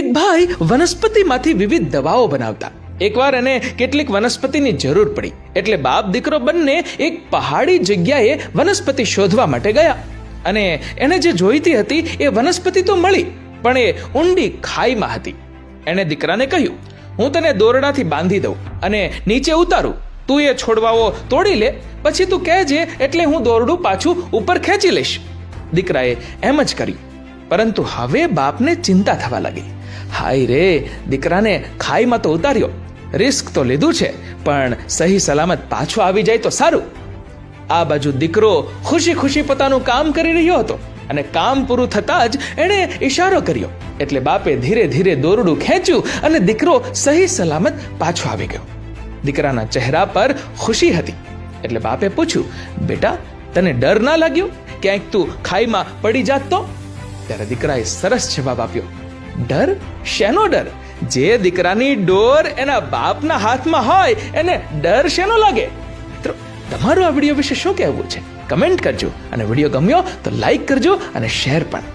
એક ભાઈ વનસ્પતિમાંથી વિવિધ દવાઓ બનાવતા. એકવાર એને કેટલીક વનસ્પતિની જરૂર પડી, એટલે બાપ દીકરો બંને એક પહાડી જગ્યાએ વનસ્પતિ શોધવા માટે ગયા. અને એને જે જોઈતી હતી એ વનસ્પતિ તો મળી, પણ એ ઊંડી ખાઈમાં હતી. એણે દીકરાને કહ્યું, હું તને દોરડાથી બાંધી દઉં અને નીચે ઉતારું, તું એ છોડવાઓ તોડી લે, પછી તું કહેજે એટલે હું દોરડું પાછું ઉપર ખેંચી લઈશ. દીકરાએ એમ જ કર્યું. પરંતુ હવે બાપને ચિંતા થવા લાગી. હાય રે, દીકરાને ખાઈમાં તો ઉતાર્યો, રિસ્ક તો લીધું છે, પણ સહી સલામત પાછો આવી જાય તો સારું. આ બાજુ દીકરો ખુશી ખુશી પોતાનું કામ કરી રહ્યો હતો અને કામ પૂરું થતાં જ એણે ઈશારો કર્યો, એટલે બાપે ધીરે ધીરે દોરડું ખેંચ્યું અને દીકરો સહી સલામત પાછો આવી ગયો. દીકરાના ચહેરા પર ખુશી હતી, એટલે બાપે પૂછ્યું, બેટા, તને ડર ના લાગ્યો? ક્યાંક તું ખાઈમાં પડી જાત તો? ત્યારે દીકરાએ સરસ જવાબ આપ્યો, ડર? શેનો ડર? જે દીકરાની ડોર એના બાપના હાથમાં હોય એને ડર શેનો લાગે? મિત્રો, તમારું આ વિડીયો વિશે શું કહેવું છે? કમેન્ટ કરજો, અને વિડીયો ગમ્યો તો લાઈક કરજો અને શેર પણ.